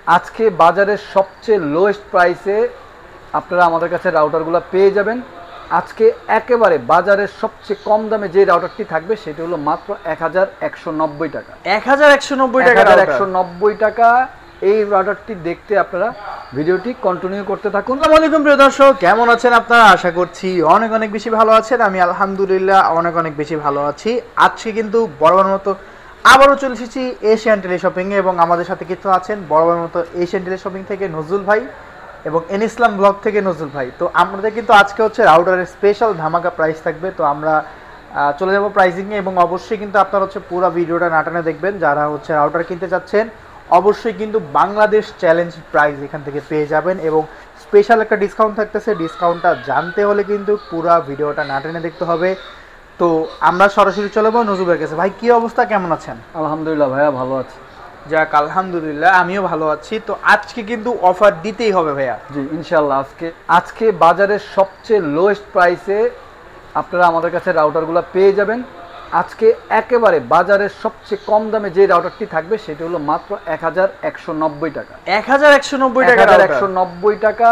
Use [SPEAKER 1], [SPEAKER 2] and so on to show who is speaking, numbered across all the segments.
[SPEAKER 1] আজকে বাজারের সবচেয়ে লোয়েস্ট প্রাইসে আপনারা আমাদের কাছে রাউটারগুলো পেয়ে যাবেন। আজকে একেবারে বাজারের সবচেয়ে কম দামে যে রাউটারটি থাকবে সেটি হলো মাত্র 1190 টাকা। 1190 টাকা। এই রাউটারটি দেখতে আপনারা ভিডিওটি কন্টিনিউ করতে থাকুন।
[SPEAKER 2] আসসালামু আলাইকুম প্রিয় দর্শক, কেমন আছেন আপনারা? আশা করছি অনেক অনেক বেশি ভালো আছেন। আমি আলহামদুলিল্লাহ অনেক অনেক বেশি ভালো আছি। আজকে কিন্তু বরাবর মতো আবারও চলে এসেছি এশিয়ান টেলিশপিং এ, এবং আমাদের সাথে কিন্তু আছেন বরাবর মতো এশিয়ান টেলিশপিং থেকে নজরুল ভাই এবং এন ইসলাম ব্লগ থেকে নজরুল ভাই। তো আমাদের কিন্তু আজকে হচ্ছে রাউটারের স্পেশাল ধামাকা প্রাইস থাকবে। তো আমরা চলে যাব প্রাইসিংয়ে, এবং অবশ্যই কিন্তু আপনারা হচ্ছে পুরো ভিডিওটা নাটানে দেখবেন। যারা হচ্ছে রাউটার কিনতে চাচ্ছেন অবশ্যই কিন্তু বাংলাদেশ চ্যালেঞ্জ প্রাইস এখান থেকে পেয়ে যাবেন, এবং স্পেশাল একটা ডিসকাউন্ট থাকতেছে। ডিসকাউন্টটা জানতে হলে কিন্তু পুরো ভিডিওটা নাটানে দেখতে হবে। তো আমরা সরাসরি চলে যাবো নজরুলের কাছে। ভাই কি অবস্থা, কেমন আছেন?
[SPEAKER 1] আলহামদুলিল্লাহ ভাইয়া, ভালো আছি।
[SPEAKER 2] যাক আলহামদুলিল্লাহ, আমিও ভালো আছি। তো আজকে কিন্তু অফার দিতেই হবে ভাইয়া।
[SPEAKER 1] জি ইনশাল্লাহ। আজকে বাজারের সবচেয়ে লোয়েস্ট প্রাইসে আপনারা আমাদের কাছে রাউটারগুলো পেয়ে যাবেন। আজকে একেবারে বাজারের সবচেয়ে কম দামে যে রাউটারটি থাকবে সেটি হলো মাত্র 1190 টাকা। 1190 টাকা।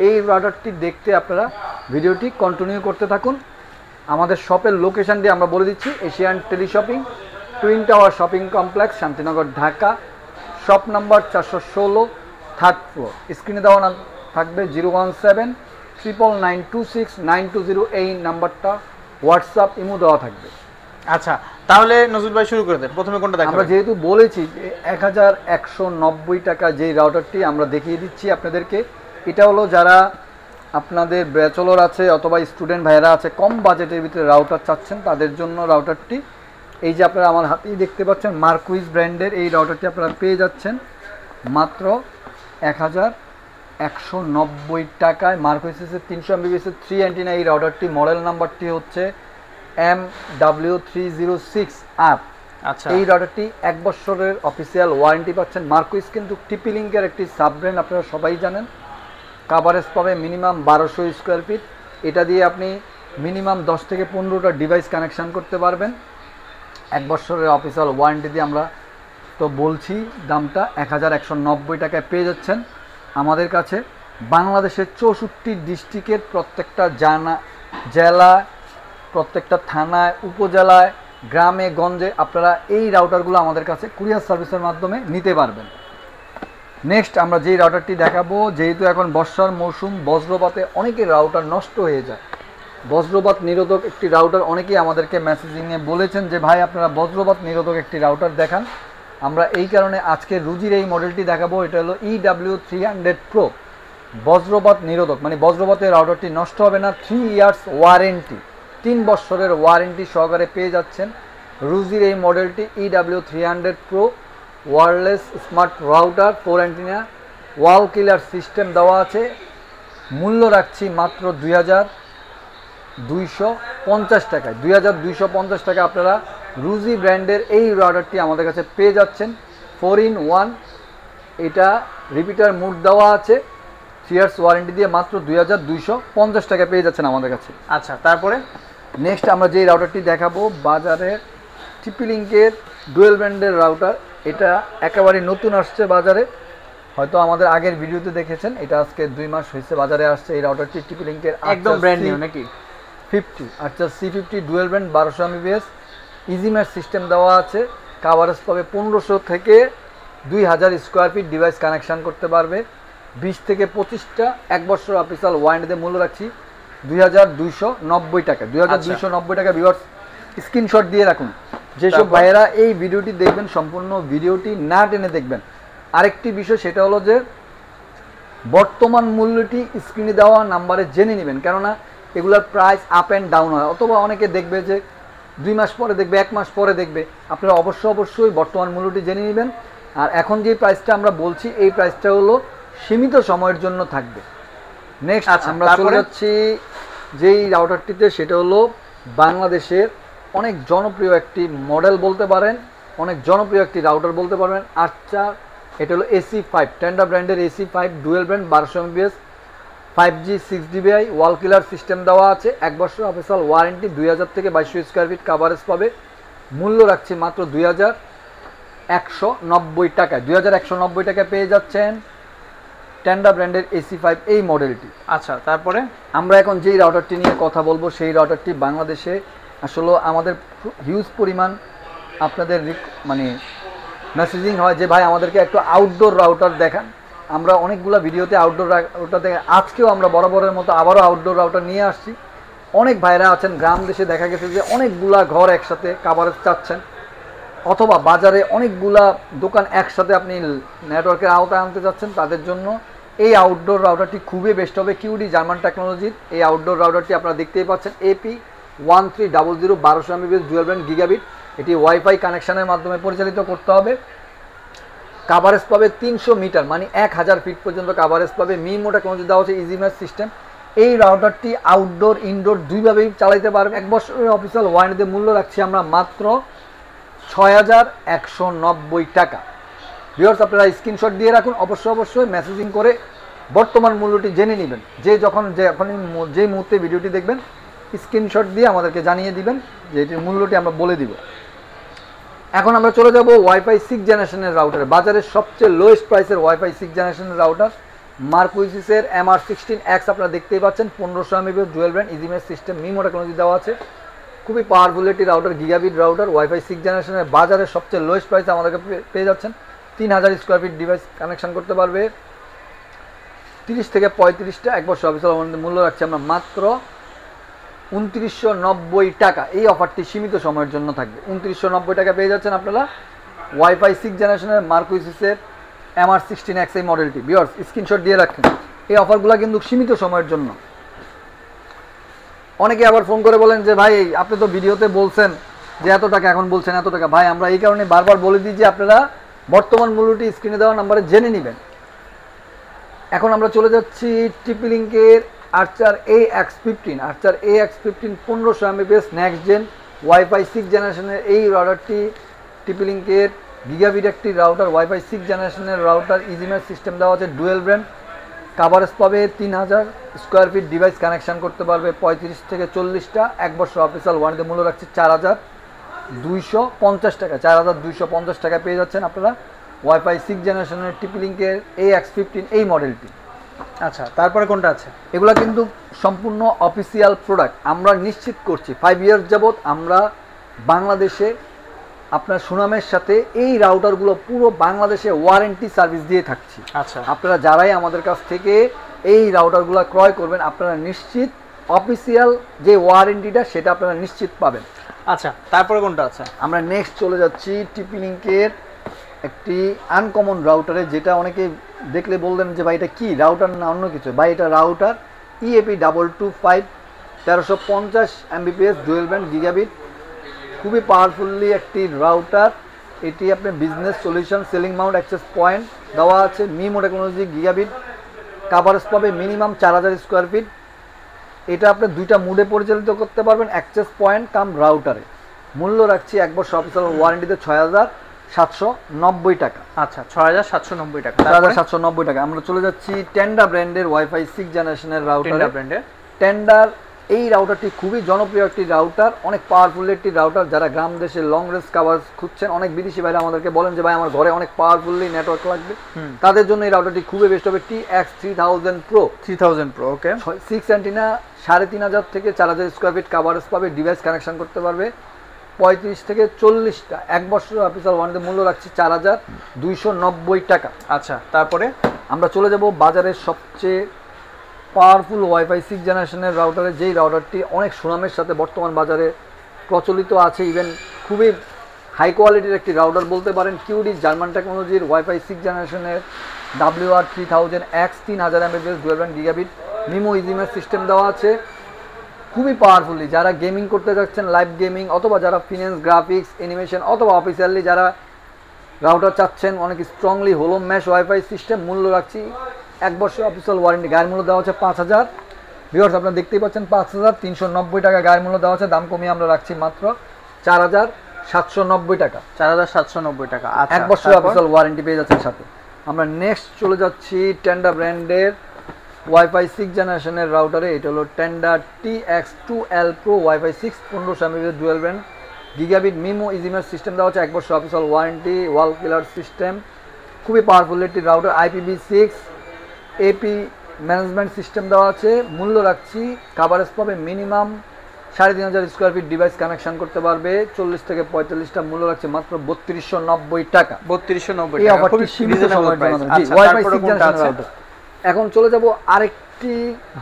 [SPEAKER 1] এই রাউটারটি দেখতে আপনারা ভিডিওটি কন্টিনিউ করতে থাকুন। আমাদের শপের লোকেশনটি আমরা বলে দিচ্ছি, Asian teleshopping, twin tower shopping complex, Shantinagar, Dhaka. Shop number 416, third floor. স্ক্রিনে দেওয়া থাকবে 017-99926-920। এই নাম্বারটা হোয়াটসঅ্যাপ ইমো দেওয়া থাকবে।
[SPEAKER 2] আচ্ছা, তাহলে নজরুল ভাই শুরু করে দেন। প্রথমে কোনটা দেখাবো?
[SPEAKER 1] আমরা যেহেতু বলেছি যে 1190 টাকা যেই রাউটারটি আমরা দেখিয়ে দিচ্ছি আপনাদেরকে, এটা হলো যারা আপনাদের ব্যাচেলর আছে অথবা স্টুডেন্ট ভাইয়েরা আছে, কম বাজেটের ভিতরে রাউটার চাচ্ছেন, তাদের জন্য রাউটারটি এই যে আপনারা আমার হাতেই দেখতে পাচ্ছেন, মার্কুইজ ব্র্যান্ডের এই রাউটারটি আপনারা পেয়ে যাচ্ছেন মাত্র 1190 টাকায়। মার্কুইজের 300 MBPS 3 অ্যান্টিনা এই রাউটারটি, মডেল নাম্বারটি হচ্ছে MW306R।
[SPEAKER 2] আচ্ছা,
[SPEAKER 1] এই রাউটারটি 1 বছরের অফিসিয়াল ওয়ারেন্টি পাচ্ছেন। মার্কুইজ কিন্তু টিপি লিঙ্কের একটি সাব ব্র্যান্ড, আপনারা সবাই জানেন। কাভারেজ পাবে মিনিমাম 1200 স্কোয়ার ফিট। এটা দিয়ে আপনি মিনিমাম 10 থেকে 15টা ডিভাইস কানেকশান করতে পারবেন। 1 বছরের অফিসিয়াল ওয়ারেন্টি দিয়ে আমরা তো বলছি দামটা 1190 টাকায় পেয়ে যাচ্ছেন আমাদের কাছে। বাংলাদেশের 64 ডিস্ট্রিক্টের প্রত্যেকটা জেলা, প্রত্যেকটা থানায়, উপজেলায়, গ্রামে গঞ্জে আপনারা এই রাউটারগুলো আমাদের কাছে কুরিয়ার সার্ভিসের মাধ্যমে নিতে পারবেন। নেক্সট আমরা যেই রাউটারটি দেখাবো, যেহেতু এখন বর্ষার মৌসুম, বজ্রপাতে অনেকের রাউটার নষ্ট হয়ে যায়। বজ্রপাত নিরোধক একটি রাউটার অনেকেই আমাদেরকে মেসেজিংয়ে বলেছেন যে ভাই আপনারা বজ্রপাত নিরোধক একটি রাউটার দেখান। আমরা এই কারণে আজকে রুজির এই মডেলটি দেখাবো। এটা হলো EW300 Pro, বজ্রপাত নিরোধক, মানে বজ্রপাতের রাউটারটি নষ্ট হবে না। 3 ইয়ার্স ওয়ারেন্টি, 3 বছরের ওয়ারেন্টি সহকারে পেয়ে যাচ্ছেন রুজির এই মডেলটি EW300 Pro। Wireless smart router, 4 antenna, wall killer system দেওয়া আছে। মূল্য রাখছি মাত্র 2250 টাকায়। 2250 টাকা আপনারা রুজি ব্র্যান্ডের এই রাউটারটি আমাদের কাছে পেয়ে যাচ্ছেন। 4-in-1, এটা রিপিটার মুড দেওয়া আছে, 3 ইয়ার্স ওয়ারেন্টি দিয়ে মাত্র 2250 টাকা পেয়ে যাচ্ছেন আমাদের কাছে।
[SPEAKER 2] আচ্ছা, তারপরে
[SPEAKER 1] নেক্সট আমরা যেই রাউটারটি দেখাবো, বাজারে টিপি লিঙ্কের ডুয়েল ব্র্যান্ডের রাউটার। এটা একেবারে নতুন আসছে বাজারে, হয়তো আমাদের আগের ভিডিওতে দেখেছেন। এটা আজকে 2 মাস হয়েছে বাজারে আসছে এই রাউটারটি। টিপি লিঙ্কের
[SPEAKER 2] একদম ব্র্যান্ড নিউ নাকি?
[SPEAKER 1] 50 আচ্ছা C50 dual brand, 1200 MBPS, easy match system দেওয়া আছে। কাভারেজ পাবে 1500 থেকে 2000 স্কোয়ার ফিট ডিভাইস কানেকশান করতে পারবে। 20 থেকে 25টা 1 বছর অফিসিয়াল ওয়ারেন্টিতে মূল্য রাখছি 2290 টাকা। 2290 টাকা। ভিউয়ার্স স্ক্রিনশট দিয়ে রাখুন। যেসব ভাইয়েরা এই ভিডিওটি দেখবেন সম্পূর্ণ ভিডিওটি না টেনে দেখবেন। আরেকটি বিষয় সেটা হলো যে বর্তমান মূল্যটি স্ক্রিনে দেওয়া নাম্বারে জেনে নেবেন, কেননা এগুলোর প্রাইস আপ অ্যান্ড ডাউন হয়, অথবা অনেকে দেখবে যে 2 মাস পরে দেখবে, 1 মাস পরে দেখবে। আপনারা অবশ্যই বর্তমান মূল্যটি জেনে নেবেন। আর এখন যে প্রাইসটা আমরা বলছি এই প্রাইসটা হলো সীমিত সময়ের জন্য থাকবে। নেক্সট আমরা চলে যাচ্ছি যেই রাউটারটিতে, সেটা হলো বাংলাদেশের অনেক জনপ্রিয় একটি মডেল বলতে পারেন, অনেক জনপ্রিয় একটি রাউটার বলতে পারবেন, আর্চার। এটা হলো AC5, টেন্ডা ব্র্যান্ডের AC5 dual brand, 1200 MBPS, 5G 6 dBi, ওয়াল কিলার সিস্টেম দেওয়া আছে। 1 বছর অফিসিয়াল ওয়ারেন্টি, 2000 থেকে 2200 স্কোয়ার ফিট কাভারেজ পাবে। মূল্য রাখছি মাত্র 2190 টাকায় 2190 টাকায় পেয়ে যাচ্ছেন টেন্ডা ব্র্যান্ডের AC5 এই মডেলটি।
[SPEAKER 2] আচ্ছা, তারপরে
[SPEAKER 1] আমরা এখন যেই রাউটারটি নিয়ে কথা বলবো সেই রাউটারটি বাংলাদেশে আসলে আমাদের হিউজ পরিমাণ আপনাদের মানে মেসেজিং হয় যে ভাই আমাদেরকে একটু আউটডোর রাউটার দেখান। আমরা অনেকগুলো ভিডিওতে আউটডোর রাউটার দেখে আজকেও আমরা বরাবরের মতো আবারও আউটডোর রাউটার নিয়ে আসছি। অনেক ভাইরা আছেন গ্রাম দেশে দেখা গেছে যে অনেকগুলা ঘর একসাথে কাভারেজ চাচ্ছেন, অথবা বাজারে অনেকগুলা দোকান একসাথে আপনি নেটওয়ার্কের আওতায় আনতে চাচ্ছেন, তাদের জন্য এই আউটডোর রাউটারটি খুবই বেস্ট হবে। কিউডি জার্মান টেকনোলজির এই আউটডোর রাউটারটি আপনারা দেখতেই পাচ্ছেন AP1300 1200 MBPS dual band gigabit. এটি ওয়াইফাই কানেকশনের মাধ্যমে পরিচালিত করতে হবে। কাভারেজ পাবে 300 মিটার মানে 1000 ফিট পর্যন্ত কাভারেজ পাবে। মিমো টেকনোলজি দেওয়া হচ্ছে ইজি ম্যাচ সিস্টেম। এই রাউটারটি আউটডোর ইনডোর দুইভাবেই চালাইতে পারবে। 1 বছরের অফিসিয়াল ওয়ারেন্টিতে মূল্য রাখছি আমরা মাত্র 6190 টাকা। ভিউয়ার্স আপনারা স্ক্রিনশট দিয়ে রাখুন, অবশ্যই মেসেজিং করে বর্তমান মূল্যটি জেনে নেবেন। যেই মুহূর্তে ভিডিওটি দেখবেন স্ক্রিনশট দিয়ে আমাদেরকে জানিয়ে দিবেন যে এটির মূল্যটি আমরা বলে দিব। এখন আমরা চলে যাব ওয়াইফাই 6 জেনারেশনের রাউটার। বাজারের সবচেয়ে লোয়েস্ট প্রাইসের ওয়াইফাই 6 জেনারেশনের রাউটার মার্কুইসিসের MR16X আপনারা দেখতেই পাচ্ছেন। 1500 MBPS dual band easy match system MIMO technology দেওয়া আছে। খুবই পাওয়ারফুল একটি রাউটার, গিগাবিট রাউটার, ওয়াইফাই 6 জেনারেশনের বাজারের সবচেয়ে লোয়েস্ট প্রাইসে আমাদেরকে পেয়ে যাচ্ছেন। 3000 স্কোয়ার ফিট ডিভাইস কানেকশন করতে পারবে। 30 থেকে 35টা 1 বছর অফিসিয়াল মূল্য রাখছি আমরা মাত্র 2990 টাকা। এই অফারটি সীমিত সময়ের জন্য থাকবে। 2990 টাকা পেয়ে যাচ্ছেন আপনারা ওয়াইফাই 6 জেনারেশনের মার্কুইসিসের MR16X এই মডেলটি। ভিউয়ার্স স্ক্রিনশট দিয়ে রাখেন, এই অফারগুলো কিন্তু সীমিত সময়ের জন্য। অনেকে আবার ফোন করে বলেন যে ভাই আপনি তো ভিডিওতে বলছেন যে এত টাকা, এখন বলছেন এত টাকা। ভাই আমরা এই কারণে বারবার বলে দিই যে আপনারা বর্তমান মূল্যটি স্ক্রিনে দেওয়া নাম্বারে জেনে নেবেন। এখন আমরা চলে যাচ্ছি TP-Link-এর Archer AX15। Archer AX15 1500 MBPS next gen WiFi 6 জেনারেশনের এই রাউটারটি TP-Link-এর গিগাবিট একটি রাউটার, ওয়াইফাই 6 জেনারেশনের রাউটার, ইজি ম্যাচ সিস্টেম দেওয়া আছে, ডুয়েল ব্র্যান্ড। কাভারেজ পাবে 3000 স্কোয়ার ফিট ডিভাইস কানেকশন করতে পারবে। 35 থেকে 40টা 1 বছর অফিসিয়াল ওয়ারেন্টি মূল্য রাখছি 4250 টাকা। 4250 টাকা পেয়ে যাচ্ছেন আপনারা ওয়াইফাই 6 জেনারেশনের TP-Link-এর AX15 এই মডেলটি।
[SPEAKER 2] আচ্ছা, তারপরে কোনটা আছে?
[SPEAKER 1] এগুলা কিন্তু সম্পূর্ণ অফিসিয়াল প্রোডাক্ট। আমরা নিশ্চিত করছি 5 ইয়ার্স যাবৎ আমরা বাংলাদেশে আপনার সুনামের সাথে এই রাউটারগুলো পুরো বাংলাদেশে ওয়ারেন্টি সার্ভিস দিয়ে থাকছি।
[SPEAKER 2] আচ্ছা,
[SPEAKER 1] আপনারা যারাই আমাদের কাছ থেকে এই রাউটারগুলো ক্রয় করবেন আপনারা নিশ্চিত অফিসিয়াল যে ওয়ারেন্টিটা সেটা আপনারা নিশ্চিত পাবেন।
[SPEAKER 2] আচ্ছা, তারপরে কোনটা আছে?
[SPEAKER 1] আমরা নেক্সট চলে যাচ্ছি TP-Link-এর একটি আনকমন রাউটারে, যেটা অনেকে দেখলে বললেন যে ভাই এটা কি রাউটার না অন্য কিছু। ভাই এটা router EAP225 1350 MBPS dual band gigabit. খুবই পাওয়ারফুলি একটি রাউটার। এটি আপনার business solution ceiling mount access point দেওয়া আছে। MIMO technology gigabit. কাভারেজ পাবে মিনিমাম 4000 স্কোয়ার ফিট। এটা আপনি দুইটা মুডে পরিচালিত করতে পারবেন, অ্যাক্সেস পয়েন্ট কাম রাউটারে। মূল্য রাখছি 1 বছর অফিসিয়াল ওয়ারেন্টিতে 6790 টাকা।
[SPEAKER 2] আচ্ছা, 6790 টাকা।
[SPEAKER 1] 6790 টাকা। আমরা চলে যাচ্ছি টেন্ডা ব্র্যান্ডের ওয়াইফাই 6 জেনারেশনের রাউটার।
[SPEAKER 2] টেন্ডা ব্র্যান্ডের
[SPEAKER 1] টেন্ডার এই রাউটারটি খুবই জনপ্রিয় একটি রাউটার, অনেক পাওয়ারফুল একটি রাউটার। যারা গ্রাম দেশে লং রেঞ্জ কাভারেজ খুঁজছেন, অনেক বিদেশি ভাইরা আমাদেরকে বলেন যে ভাই আমার ঘরে অনেক পাওয়ারফুলি নেটওয়ার্ক লাগবে, তাদের জন্য এই রাউটারটি খুবই বেস্ট হবে। TX3000 Pro
[SPEAKER 2] 3000 Pro ওকে। 6
[SPEAKER 1] অ্যান্টিনা 3500 থেকে 4000 স্কোয়ার ফিট কাভারেজ পাবে, ডিভাইস কানেকশন করতে পারবে। 35 থেকে 40টা 1 বছর অফিসিয়াল ওয়ারেন্টি মূল্য রাখছি 4290 টাকা।
[SPEAKER 2] আচ্ছা, তারপরে
[SPEAKER 1] আমরা চলে যাব বাজারের সবচেয়ে পাওয়ারফুল ওয়াইফাই 6 জেনারেশনের রাউটারে, যেই রাউটারটি অনেক সুনামের সাথে বর্তমান বাজারে প্রচলিত আছে। ইভেন খুবই হাই কোয়ালিটির একটি রাউটার বলতে পারেন। কিউডি জার্মান টেকনোলজির ওয়াইফাই 6 জেনারেশনের WR3000X 3000 MBPS dual band gigabit MIMO easy match system দেওয়া আছে। খুবই পাওয়ারফুলি যারা গেমিং করতে যাচ্ছেন, লাইভ গেমিং, অথবা যারা ফিনান্স গ্রাফিক্স অ্যানিমেশন, অথবা অফিসিয়ালি যারা রাউটার চাচ্ছেন অনেক স্ট্রংলি হোলো ম্যাশ ওয়াইফাই সিস্টেম, মূল্য রাখছি 1 বছর অফিসিয়াল ওয়ারেন্টি। গায়ের মূল্য দেওয়া হচ্ছে 5000। ভিউয়ার্স আপনারা দেখতেই পাচ্ছেন 5390 টাকা গায়ের মূল্য দেওয়া আছে। দাম কমিয়ে আমরা রাখছি মাত্র 4790 টাকা।
[SPEAKER 2] 4790 টাকা। আচ্ছা,
[SPEAKER 1] 1 বছর অফিসিয়াল ওয়ারেন্টি পেয়ে যাচ্ছেন সাথে। আমরা নেক্সট চলে যাচ্ছি টেন্ডা ব্র্যান্ডের ওয়াইফাই 6 জেনারেশনের রাউটারে। এটা হলো Tenda TX2L Pro wifi 6 1500 MBPS dual band gigabit MIMO EasyMesh system দেওয়া আছে, 1 বছর official warranty, wall killer system, খুবই পাওয়ারফুল একটি router, IPv6 AP management system দেওয়া আছে। মূল্য রাখছি, কাভারেজ পাবে minimum 3500 square feet, device connection করতে পারবে 40 থেকে 45টা। মূল্য রাখছে মাত্র 3290 টাকা।
[SPEAKER 2] 3290
[SPEAKER 1] এই
[SPEAKER 2] টাকা,
[SPEAKER 1] অফারটি
[SPEAKER 2] খুবই
[SPEAKER 1] সীমিত
[SPEAKER 2] রিজনেবল
[SPEAKER 1] সময়ের
[SPEAKER 2] প্রাইস।
[SPEAKER 1] জন্য। জি,
[SPEAKER 2] আচ্ছা,
[SPEAKER 1] ওয়াইফাই
[SPEAKER 2] তারপরে
[SPEAKER 1] 6
[SPEAKER 2] কোনটা
[SPEAKER 1] জেনারেশন
[SPEAKER 2] আছে?
[SPEAKER 1] রাউটার। এখন চলে যাব আরেকটি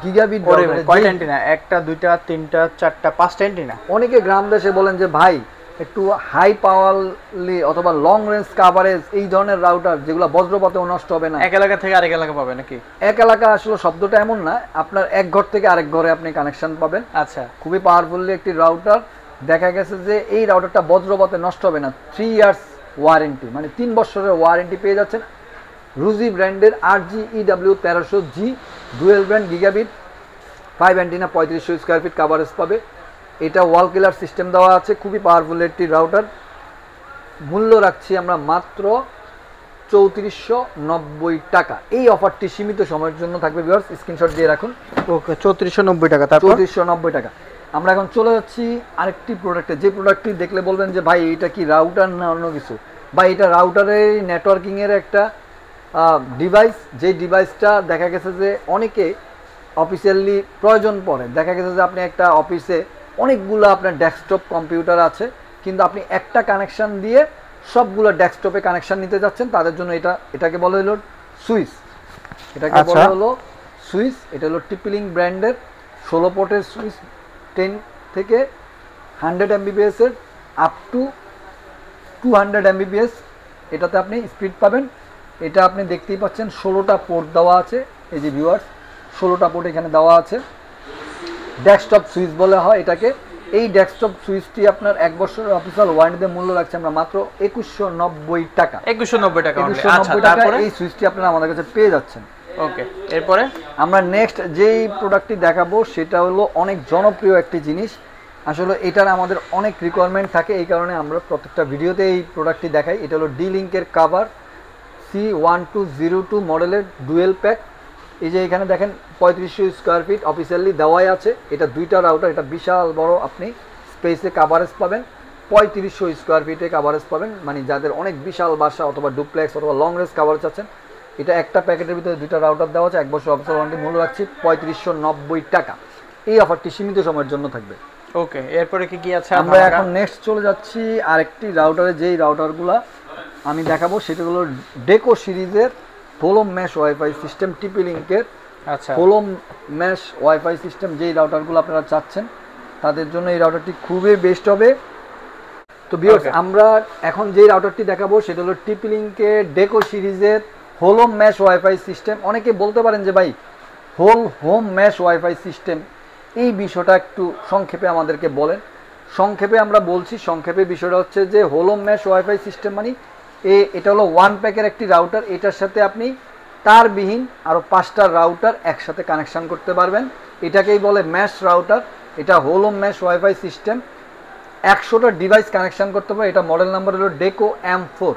[SPEAKER 1] গিগাবিট
[SPEAKER 2] ওরে ভাই,
[SPEAKER 1] রাউটারে।
[SPEAKER 2] কয়টা অ্যান্টেনা? একটা, দুইটা, তিনটা, চারটা, পাঁচটা অ্যান্টেনা।
[SPEAKER 1] অনেকে গ্রাম দেশে বলেন যে ভাই একটু হাই পাওয়ারলি অথবা লং রেঞ্জ কাভারেজ এই ধরনের রাউটার যেগুলো বজ্রপাতেও নষ্ট হবে না।
[SPEAKER 2] এক এলাকা থেকে আরেক এলাকা পাবে নাকি?
[SPEAKER 1] এক এলাকা আসলে শব্দটা এমন না, আপনার এক ঘর থেকে আরেক ঘরে আপনি কানেকশন পাবেন।
[SPEAKER 2] আচ্ছা,
[SPEAKER 1] খুবই পাওয়ারফুলি একটি রাউটার। দেখা গেছে যে এই রাউটারটা বজ্রপাতে নষ্ট হবে না। 3 ইয়ার্স ওয়ারেন্টি, মানে 3 বছরের ওয়ারেন্টি পেয়ে যাচ্ছেন। রুজি ব্র্যান্ডের RGEW 1300G dual brand gigabit 5 antenna, 3500 square fit coverage পাবে। এটা ওয়াল কিলার সিস্টেম দেওয়া আছে, খুবই পাওয়ারফুল একটি রাউটার। মূল্য রাখছি আমরা মাত্র 3490 টাকা। এই অফারটি সীমিত সময়ের জন্য থাকবে ভিউয়ার্স, স্ক্রিনশট দিয়ে রাখুন।
[SPEAKER 2] ওকে, 3490 টাকা। তারপর
[SPEAKER 1] 3490 টাকা। আমরা এখন চলে যাচ্ছি আরেকটি প্রোডাক্টে, যে প্রোডাক্টটি দেখলে বলবেন যে ভাই এটা কি রাউটার না অন্য কিছু। বা এটা রাউটারের নেটওয়ার্কিংয়ের একটা ডিভাইস, যে ডিভাইসটা দেখা গেছে যে অনেকে অফিসিয়ালি প্রয়োজন পড়ে। দেখা গেছে যে আপনি একটা অফিসে অনেকগুলো আপনার ডেস্কটপ কম্পিউটার আছে, কিন্তু আপনি একটা কানেকশন দিয়ে সবগুলো ডেস্কটপে কানেকশন নিতে যাচ্ছেন, তাদের জন্য এটাকে বলা হলো সুইচ। এটাকে বলা হলো সুইচ। এটা হলো টিপিলিং ব্র্যান্ডের 16 পোর্টের সুইচ, 10 থেকে 100 Mbps এর আপ টু 200 Mbps। এটাতে আপনি স্পিড পাবেন। এটা আপনি দেখতেই পাচ্ছেন 16টা পোর্ট দেওয়া আছে। এই যে ভিউয়ার্স, 16টা পোর্ট এখানে দেওয়া আছে। ডেস্কটপ সুইচ বলা হয় এটাকে। এই ডেস্কটপ সুইচটি আপনার 1 বছরের অফিসিয়াল ওয়ারেন্টিতে মূল্য রাখছে আমরা মাত্র 2190 টাকা।
[SPEAKER 2] 2190 টাকা। আচ্ছা,
[SPEAKER 1] 2190 টাকা
[SPEAKER 2] তারপরে
[SPEAKER 1] এই সুইচটি আপনারা আমাদের কাছে পেয়ে যাচ্ছেন।
[SPEAKER 2] ওকে, এরপরে
[SPEAKER 1] আমরা নেক্সট যেই প্রোডাক্টটি দেখাবো সেটা হলো অনেক জনপ্রিয় একটি জিনিস। আসলে এটার আমাদের অনেক রিকোয়ারমেন্ট থাকে, এই কারণে আমরা প্রত্যেকটা ভিডিওতে এই প্রোডাক্টটি দেখাই। এটা হলো D-Link-এর কাভার C1202 মডেলের ডুয়েল প্যাক। এই যে এখানে দেখেন 3500 স্কোয়ার ফিট অফিসিয়ালি দেওয়াই আছে। এটা দুইটা রাউটার, এটা বিশাল বড় আপনি স্পেসে কাভারেজ পাবেন। 3500 স্কোয়ার ফিটে কাভারেজ পাবেন, মানে যাদের অনেক বিশাল বাসা অথবা ডুপ্লেক্স অথবা লং রেঞ্জ কাভারেজ আছেন। এটা একটা প্যাকেটের ভিতরে দুইটা রাউটার দেওয়া আছে, 1 বছর অফিসিয়াল ওয়ারেন্টি। মূল্য রাখছি 3590 টাকা। এই অফারটি সীমিত সময়ের জন্য থাকবে।
[SPEAKER 2] ওকে, এরপরে কি কি আছে?
[SPEAKER 1] আমরা এখন নেক্সট চলে যাচ্ছি আরেকটি রাউটারে, যেই রাউটারগুলো আমি দেখাবো সেটা হলো ডেকো সিরিজের হোলোম ম্যাশ ওয়াইফাই সিস্টেম, টিপি-লিংকের।
[SPEAKER 2] আচ্ছা,
[SPEAKER 1] হোলোম ম্যাশ ওয়াইফাই সিস্টেম যেই রাউটারগুলো আপনারা চাচ্ছেন তাদের জন্য এই রাউটারটি খুবই বেস্ট হবে। তো ভিউয়ার্স, আমরা এখন যেই রাউটারটি দেখাবো সেটা হলো টিপি-লিংকের ডেকো সিরিজের হোলোম ম্যাশ ওয়াইফাই সিস্টেম। অনেকে বলতে পারেন যে ভাই হোম ম্যাশ ওয়াইফাই সিস্টেম, এই বিষয়টা একটু সংক্ষেপে আমাদেরকে বলেন। সংক্ষেপে আমরা বলছি, সংক্ষেপে বিষয়টা হচ্ছে যে হোলোম ম্যাশ ওয়াইফাই সিস্টেম মানে এটা হলো ওয়ান প্যাকের একটি রাউটার। এটার সাথে আপনি তারবিহীন আরও 5টা রাউটার একসাথে কানেকশন করতে পারবেন। এটাকেই বলে ম্যাশ রাউটার। এটা হোলোম ম্যাশ ওয়াইফাই সিস্টেম, 100টা ডিভাইস কানেকশন করতে পারে। এটা মডেল নাম্বার হলো ডেকো M4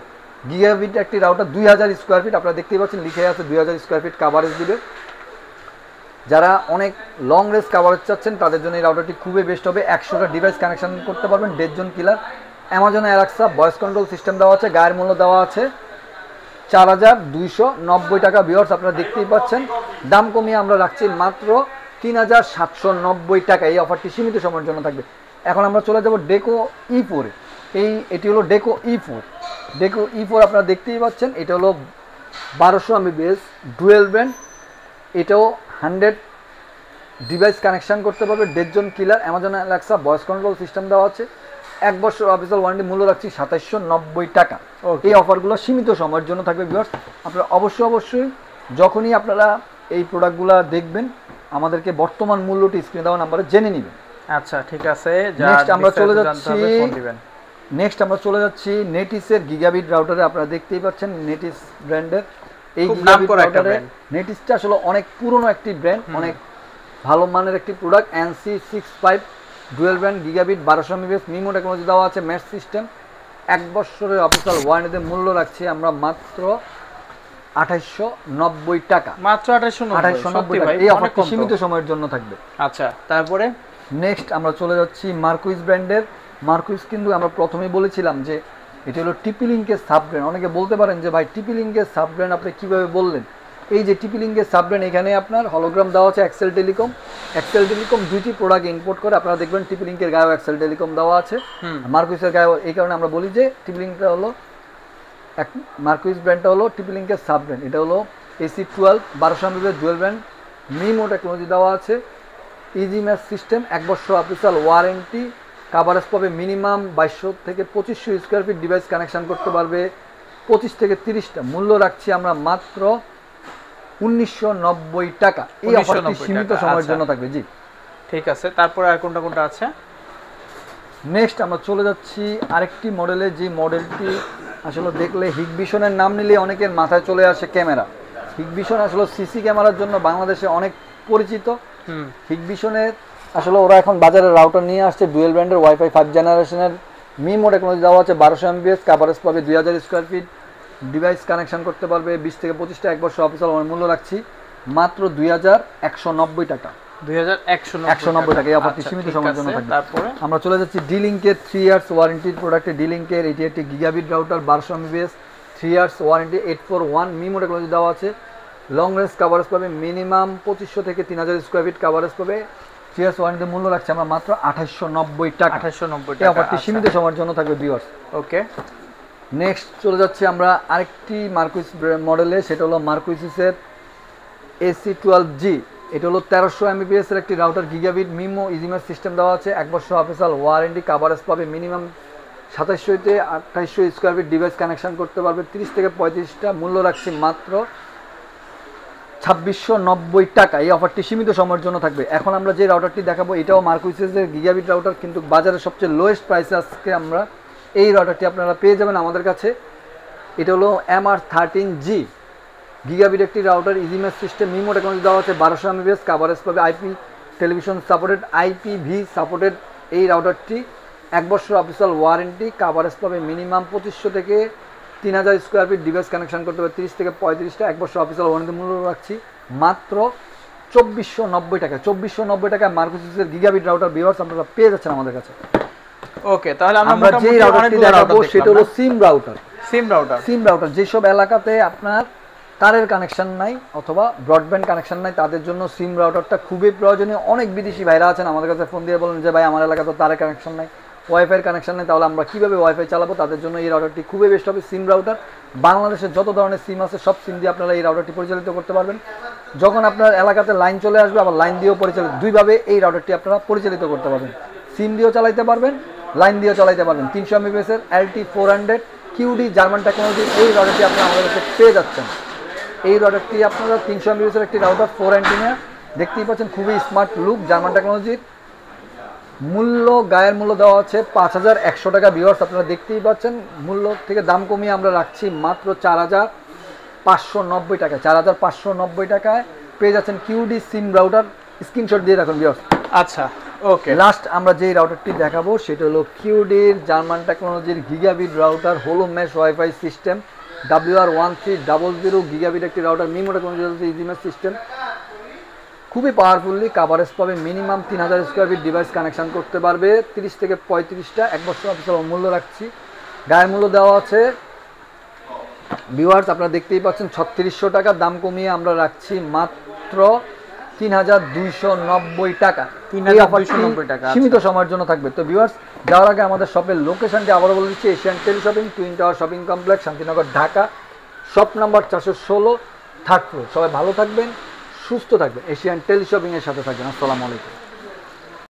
[SPEAKER 1] গিগাবিট একটি রাউটার, 2000 স্কোয়ার ফিট। আপনারা দেখতেই পাচ্ছেন লিখে আছে 2000 স্কোয়ার ফিট কাভারেজ দিবে। যারা অনেক লং রেঞ্জ কাভারেজ চাচ্ছেন তাদের জন্য এই রাউটারটি খুবই বেস্ট হবে। 100টা ডিভাইস কানেকশন করতে পারবেন। Dead zone killer, Amazon Alexa voice control system দেওয়া আছে। গায়ের মূল্য দেওয়া আছে 4290 টাকা। ভিউয়ার্স, আপনারা দেখতেই পাচ্ছেন দাম কমিয়ে আমরা রাখছি মাত্র 3790 টাকা। এই অফারটি সীমিত সময়ের জন্য থাকবে। এখন আমরা চলে যাব ডেকো E4 এ। এটি হলো ডেকো E4। ডেকো E4 আপনারা দেখতেই পাচ্ছেন, এটা হলো 1200 Mbps ডুয়েল ব্র্যান্ড। এটাও 100 ডিভাইস কানেকশন করতে পারবে। Dead zone killer, Amazon Alexa voice control system দেওয়া আছে। 1 বছর অফিসিয়াল ওয়ারেন্টি। মূল্য রাখছি 2790 টাকা। এই অফারগুলো সীমিত সময়ের জন্য থাকবে। ভিউয়ার্স, আপনারা অবশ্যই যখনই আপনারা এই প্রোডাক্টগুলো দেখবেন আমাদেরকে বর্তমান মূল্যটি স্ক্রিনে দেওয়া নাম্বারে জেনে নেবেন।
[SPEAKER 2] আচ্ছা, ঠিক আছে।
[SPEAKER 1] নেক্সট আমরা চলে যাচ্ছি নেটিসের গিগাবিট রাউটারে। আপনারা দেখতেই পাচ্ছেন নেটিস ব্র্যান্ডের এই গিগাবিট রাউটারে। নেটিসটা আসলে অনেক পুরনো একটি ব্র্যান্ড, অনেক ভালো মানের একটি product. NC65 dual brand gigabit 1200 Mbps MIMO technology দেওয়া আছে। ম্যাশ সিস্টেম, 1 বছরের অফিসিয়াল ওয়ারেন্টিতে মূল্য রাখছি আমরা মাত্র 2890 টাকা।
[SPEAKER 2] মাত্র 2890
[SPEAKER 1] টাকা। এই অফারটি সীমিত সময়ের জন্য থাকবে।
[SPEAKER 2] আচ্ছা, তারপরে
[SPEAKER 1] নেক্সট আমরা চলে যাচ্ছি মার্কুইজ ব্র্যান্ডের মার্কুইস কিন্তু আমরা প্রথমেই বলেছিলাম যে এটা হলো টিপি লিঙ্কের সাব ব্র্যান্ড। অনেকে বলতে পারেন যে ভাই টিপি লিঙ্কের সাব ব্র্যান্ড আপনি কীভাবে বললেন? এই যে টিপি লিঙ্কের সাব ব্র্যান্ড, এখানে আপনার হলোগ্রাম দেওয়া আছে এক্সেল টেলিকম। এক্সেল টেলিকম দুইটি প্রোডাক্ট ইম্পোর্ট করে, আপনারা দেখবেন টিপি লিঙ্কের গায়েও এক্সেল টেলিকম দেওয়া আছে, মার্কুইসের গায়েও। এই কারণে আমরা বলি যে টিপি লিঙ্কটা হলো মার্কুইস ব্র্যান্ডটা হলো টিপি লিঙ্কের সাব ব্র্যান্ড। এটা হলো AC12 1200 mAh dual brand, MIMO technology দেওয়া আছে, ইজি ম্যাচ সিস্টেম, 1 বছর অফিসিয়াল ওয়ারেন্টি, কাভারেজ পাবে মিনিমাম 2200 থেকে 2500 স্কোয়ার ফিট, ডিভাইস কানেকশন করতে পারবে 25 থেকে 30টা। মূল্য রাখছি আমরা মাত্র 1990 টাকা। এই অফারটি সীমিত সময়ের জন্য থাকবে। জি
[SPEAKER 2] ঠিক আছে, তারপরে আর কোনটা কোনটা আছে?
[SPEAKER 1] নেক্সট আমরা চলে যাচ্ছি আরেকটি মডেলে, যে মডেলটি আসলে দেখলে হিগভিশনের নাম নিলে অনেকের মাথায় চলে আসে ক্যামেরা। হিগভিশন আসলে সিসি ক্যামেরার জন্য বাংলাদেশে অনেক পরিচিত। হিগভিশনের আসলে ওরা এখন বাজারে রাউটার নিয়ে আসছে ডুয়েল ব্র্যান্ডের ওয়াইফাই 5 জেনারেশনের, মিমো টেকনোলজি দেওয়া আছে, 1200 mAh, কাভারেজ পাবে 2000 স্কোয়ার ফিট, ডিভাইস কানেকশন করতে পারবে 20 থেকে 25টা। 1 বছর অফিসিয়াল মূল্য রাখছি মাত্র 2190 টাকা। 2190 টাকা। এই অফারটি সীমিত সময়ের জন্য থাকবে।
[SPEAKER 2] তারপরে
[SPEAKER 1] আমরা চলে যাচ্ছি ডি লিঙ্কের 3 ইয়ার্স ওয়ারেন্টির প্রোডাক্টে। ডি লিঙ্কের এটি একটি gigabit router, 1200 mAh, 3 years warranty, 841 MIMO technology দেওয়া আছে, লং রেঞ্জ কাভারেজ পাবে মিনিমাম 2500 থেকে 3000 স্কোয়ার ফিট, কাভারেজ পাবে 3 ইয়ার্স ওয়ারেন্টি। মূল্য রাখছি আমরা মাত্র 2890 টাকা।
[SPEAKER 2] 2890
[SPEAKER 1] এই অফারটি সীমিত সময়ের জন্য থাকবে ভিউয়ার্স।
[SPEAKER 2] ওকে,
[SPEAKER 1] নেক্সট চলে যাচ্ছি আমরা আরেকটি মার্কুইস মডেলে, সেটা হলো মার্কুইসের AC12G। এটা হলো 1300 mAh এর একটি রাউটার, গিগাবিট, মিমো, ইজিমের সিস্টেম দেওয়া আছে, 1 বছর অফিসিয়াল ওয়ারেন্টি, কাভারেজ পাবে মিনিমাম 2700 থেকে 2800 স্কোয়ার ফিট, ডিভাইস কানেকশন করতে পারবে 30 থেকে 35টা। মূল্য রাখছি মাত্র 2690 টাকা। এই অফারটি সীমিত সময়ের জন্য থাকবে। এখন আমরা যে রাউটারটি দেখাবো এটাও মার্কুইসের গিগাবিট রাউটার, কিন্তু বাজারে সবচেয়ে লোয়েস্ট প্রাইসে আজকে আমরা এই রাউটারটি আপনারা পেয়ে যাবেন আমাদের কাছে। এটা হলো MR13G, গিগাবিট একটি রাউটার, ইজিমেজ সিস্টেম, মিমো টেকনোলজি দেওয়া আছে, 1200 mAh, কাভারেজ পাবে IP television supported, IPV supported. এই রাউটারটি 1 বছর অফিসিয়াল ওয়ারেন্টি, কাভারেজ পাবে মিনিমাম 2500 থেকে 3000 স্কোয়ার ফিট, ডিভাইস কানেকশন করতে হবে 30 থেকে 35টা। 1 বছর অফিসিয়াল ওয়ারেন্টি। মূল্য রাখছি মাত্র 2490 টাকা। 2490 টাকায় মার্কুইসের গিগাবিট রাউটার ভিউয়ার্স আপনারা পেয়ে যাচ্ছেন আমাদের কাছে।
[SPEAKER 2] ওকে, তাহলে
[SPEAKER 1] আমরা যে রাউটারটি দেখাবো সেটা হলো সিম রাউটার। সিম রাউটার যেসব এলাকাতে আপনার তারের কানেকশন নাই অথবা ব্রডব্যান্ড কানেকশন নাই, তাদের জন্য সিম রাউটারটা খুবই প্রয়োজনীয়। অনেক বিদেশি ভাইরা আছেন আমাদের কাছে ফোন দিয়ে বলেন যে ভাই আমার এলাকাতে তারের কানেকশন নাই, ওয়াইফাইয়ের কানেকশন নেই, তাহলে আমরা কীভাবে ওয়াইফাই চালাবো? তাদের জন্য এই রাউটারটি খুবই বেস্ট হবে। সিম রাউটার বাংলাদেশের যত ধরনের সিম আছে সব সিম দিয়ে আপনারা এই রাউটারটি পরিচালিত করতে পারবেন। যখন আপনার এলাকাতে লাইন চলে আসবে আবার লাইন দিয়েও পরিচালিত, দুইভাবে এই রাউটারটি আপনারা পরিচালিত করতে পারবেন। সিম দিয়েও চালাইতে পারবেন, লাইন দিয়েও চালাইতে পারবেন। 300 mAh এর LT400 QD জার্মান টেকনোলজি এই রাউটারটি আপনারা আমাদের কাছে পেয়ে যাচ্ছেন। এই রাউটারটি আপনারা 300 mAh এর একটি রাউটার, 4 অ্যান্টেনা, দেখতেই পাচ্ছেন খুবই স্মার্ট লুক, জার্মান টেকনোলজির। মূল্য গায়ের মূল্য দেওয়া আছে 5100 টাকা। ভিউয়ার্স আপনারা দেখতেই পাচ্ছেন মূল্য থেকে দাম কমিয়ে আমরা রাখছি মাত্র 4590 টাকা। 4590 টাকায় পেয়ে যাচ্ছেন QD সিম রাউটার। স্ক্রিনশট দিয়ে রাখুন ভিউয়ার্স।
[SPEAKER 2] আচ্ছা, ওকে।
[SPEAKER 1] লাস্ট আমরা যে রাউটারটি দেখাবো সেটা হলো QDর জার্মান টেকনোলজির gigabit router, whole mesh wifi system, WR1300 gigabit একটি router, MIMO technology, EasyMesh system, খুবই পাওয়ারফুলি, কাভারেজ পাবে minimum 3000 square feet, device connection করতে পারবে 30 থেকে 35টা। 1 বছর অফিসিয়াল মূল্য রাখছি, গায়ের মূল্য দেওয়া আছে ভিউয়ার্স আপনারা দেখতেই পাচ্ছেন 3600 টাকা। দাম কমিয়ে আমরা রাখছি মাত্র 3290 টাকা।
[SPEAKER 2] 3290 টাকা
[SPEAKER 1] সীমিত সময়ের জন্য থাকবে। তো ভিউয়ার্স যাওয়ার আগে আমাদের শপের লোকেশনটি আবারও বলে দিচ্ছি, Asian tele shopping, twin tower shopping complex, Shantinagar, Dhaka, shop number 416, 3rd floor. সবাই ভালো থাকবেন, সুস্থ থাকবেন, এশিয়ান টেলি শপিং এর সাথে থাকবেন। আসসালামু আলাইকুম।